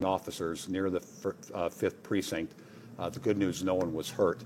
officers near the 5th precinct. The good news, no one was hurt.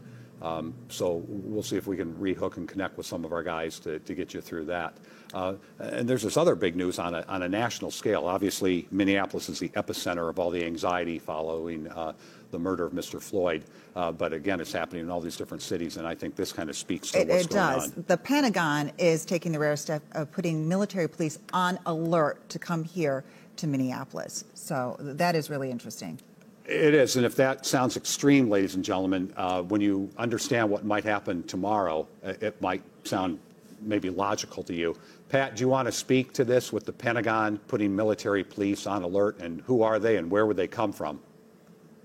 So we'll see if we can rehook and connect with some of our guys to get you through that. And there's this other big news on a national scale. Obviously, Minneapolis is the epicenter of all the anxiety following the murder of Mr. Floyd. But again, it's happening in all these different cities, and I think this kind of speaks to what's going on. It does. The Pentagon is taking the rare step of putting military police on alert to come here to Minneapolis. So that is really interesting. It is, and if that sounds extreme, ladies and gentlemen, when you understand what might happen tomorrow, it might sound maybe logical to you. Pat, do you want to speak to this with the Pentagon putting military police on alert, and who are they and where would they come from?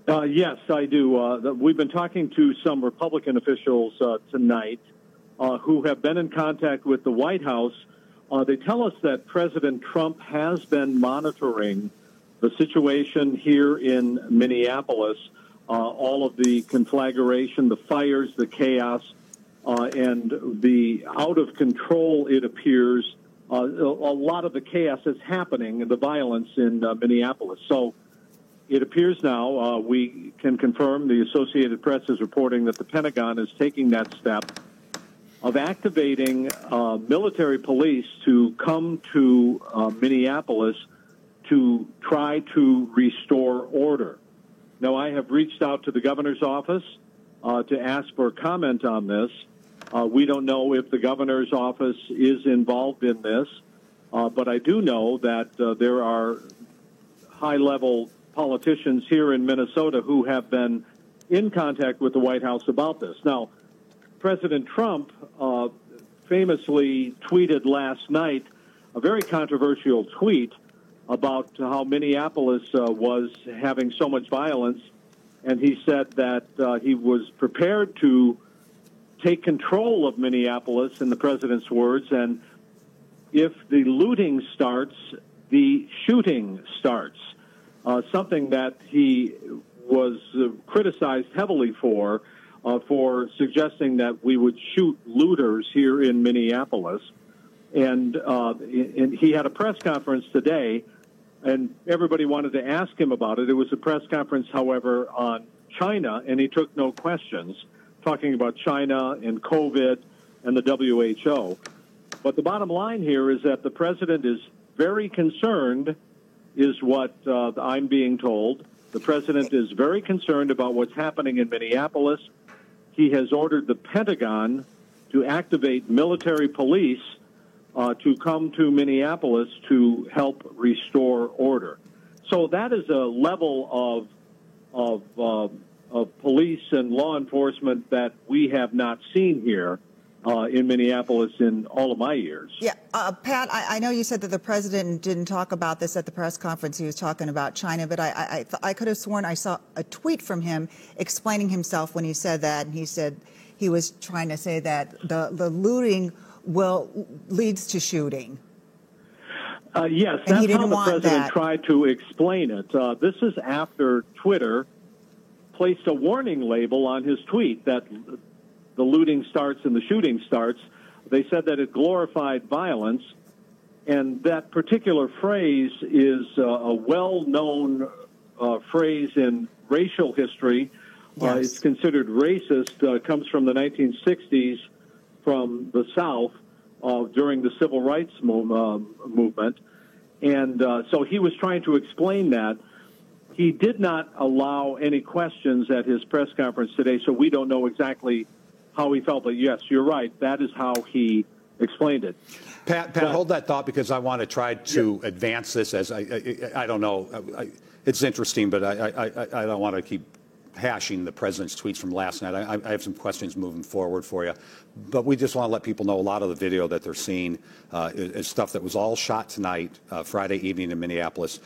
Yes, I do. We've been talking to some Republican officials tonight who have been in contact with the White House. They tell us that President Trump has been monitoring the situation here in Minneapolis, all of the conflagration, the fires, the chaos, and the out of control, it appears, a lot of the chaos is happening, the violence in Minneapolis. So it appears now we can confirm, the Associated Press is reporting that the Pentagon is taking that step of activating military police to come to Minneapolis to try to restore order. Now, I have reached out to the governor's office to ask for comment on this. We don't know if the governor's office is involved in this, but I do know that there are high-level politicians here in Minnesota who have been in contact with the White House about this. Now, President Trump famously tweeted last night a very controversial tweet about how Minneapolis was having so much violence, and he said that he was prepared to take control of Minneapolis, in the president's words, and if the looting starts, the shooting starts, something that he was criticized heavily for suggesting that we would shoot looters here in Minneapolis. And he had a press conference today, and everybody wanted to ask him about it. It was a press conference, however, on China, and he took no questions, talking about China and COVID and the WHO. But the bottom line here is that the president is very concerned, is what I'm being told. The president is very concerned about what's happening in Minneapolis. He has ordered the Pentagon to activate military police to come to Minneapolis to help restore order. So that is a level of police and law enforcement that we have not seen here in Minneapolis in all of my years. Yeah, Pat, I know you said that the president didn't talk about this at the press conference. He was talking about China, but I could have sworn I saw a tweet from him explaining himself when he said that, and he said he was trying to say that the looting leads to shooting. Yes, that's how the president tried to explain it. This is after Twitter placed a warning label on his tweet that the looting starts and the shooting starts. They said that it glorified violence, and that particular phrase is a well-known phrase in racial history. Yes. It's considered racist, comes from the 1960s from the South during the Civil Rights movement. And so he was trying to explain that. He did not allow any questions at his press conference today, so we don't know exactly how he felt. But yes, you're right. That is how he explained it. Pat, hold that thought, because I want to try to advance this as I don't know. It's interesting, but I don't want to keep hashing the president's tweets from last night. I have some questions moving forward for you. But we just want to let people know a lot of the video that they're seeing is stuff that was all shot tonight, Friday evening in Minneapolis.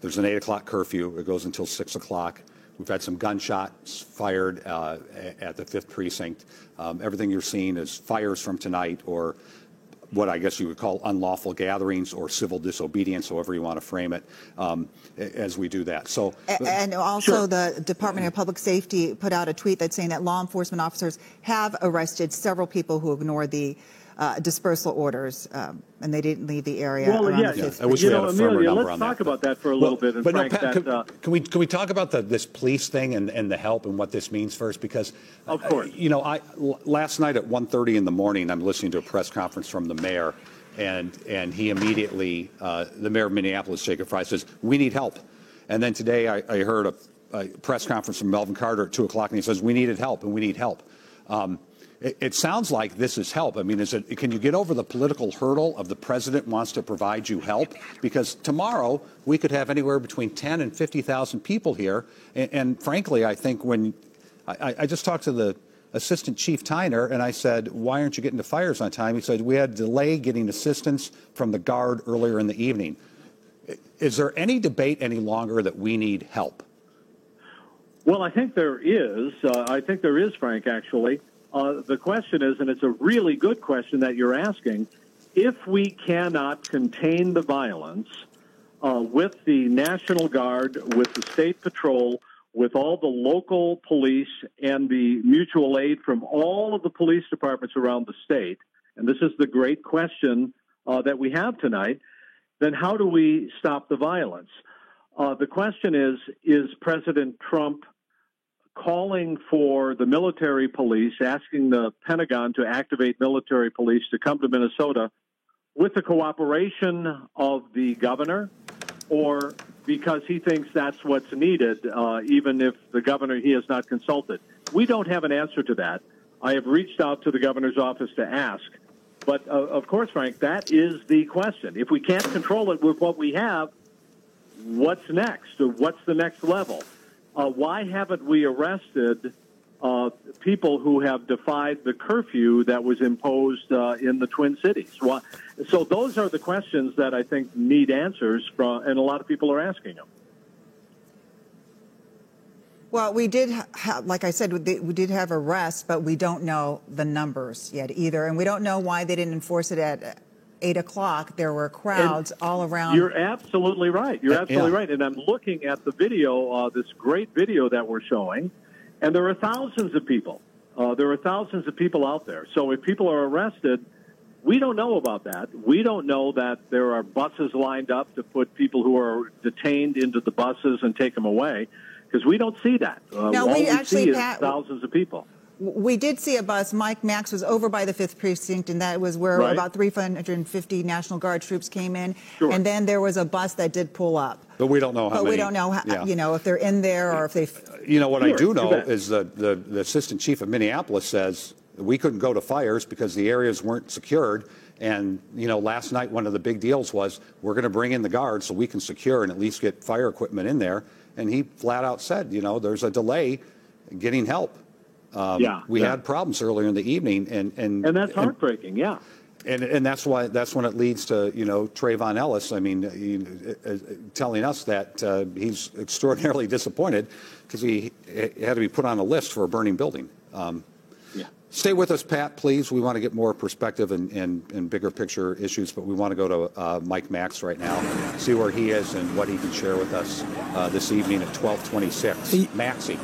There's an 8 o'clock curfew. It goes until 6 o'clock. We've had some gunshots fired at the 5th precinct. Everything you're seeing is fires from tonight, or what I guess you would call unlawful gatherings or civil disobedience, however you want to frame it, as we do that. So, and also Sure. The Department of Public Safety put out a tweet that's saying that law enforcement officers have arrested several people who ignored the dispersal orders, and they didn't leave the area. Well, around yeah, the 5th I wish we had a firmer Amelia, number let's on talk that. about that for a little bit. And But no, Frank, Pat, that, can we talk about this police thing and the help and what this means first? Because, Of course. Last night at 1:30 in the morning, I'm listening to a press conference from the mayor, and he immediately, the mayor of Minneapolis, Jacob Frey, says, we need help. And then today I heard a press conference from Melvin Carter at 2 o'clock, and he says, we needed help, and we need help. It sounds like this is help. I mean, can you get over the political hurdle of the president wants to provide you help? Because tomorrow we could have anywhere between 10 and 50,000 people here. And frankly, I think when I just talked to the Assistant Chief Tyner and I said, why aren't you getting to fires on time? He said, we had delay getting assistance from the Guard earlier in the evening. Is there any debate any longer that we need help? well, I think there is. Frank, actually. The question is, and it's a really good question that you're asking, if we cannot contain the violence with the National Guard, with the State Patrol, with all the local police and the mutual aid from all of the police departments around the state, and this is the great question that we have tonight, then how do we stop the violence? The question is President Trump calling for the military police, asking the Pentagon to activate military police to come to Minnesota with the cooperation of the governor, or because he thinks that's what's needed, even if the governor he has not consulted? We don't have an answer to that. I have reached out to the governor's office to ask. But, of course, Frank, that is the question. If we can't control it with what we have, what's next? Or what's the next level? Why haven't we arrested people who have defied the curfew that was imposed in the Twin Cities? So those are the questions that I think need answers from, and a lot of people are asking them. Well, we did have, like I said, we did have arrests, but we don't know the numbers yet either. And we don't know why they didn't enforce it at 8 o'clock. There were crowds all around. You're absolutely right. You're absolutely right. And I'm looking at the video, this great video that we're showing, and there are thousands of people. There are thousands of people out there. So if people are arrested, we don't know about that. We don't know that there are buses lined up to put people who are detained into the buses and take them away, because we don't see that. No, all we see is Pat, thousands of people. We did see a bus. Mike Max was over by the 5th Precinct, and that was where about 350 National Guard troops came in. Sure. And then there was a bus that did pull up. But we don't know how many. But we don't know, how, if they're in there or if they... What I do know is the Assistant Chief of Minneapolis says we couldn't go to fires because the areas weren't secured. And, last night one of the big deals was we're going to bring in the Guard so we can secure and at least get fire equipment in there. And he flat out said, there's a delay in getting help. We had problems earlier in the evening, and that's heartbreaking. And that's when it leads to Trayvon Ellis. I mean, telling us that he's extraordinarily disappointed because he had to be put on a list for a burning building. Stay with us, Pat, please. We want to get more perspective and bigger picture issues, but we want to go to Mike Max right now, see where he is and what he can share with us this evening at 12:26. Maxie.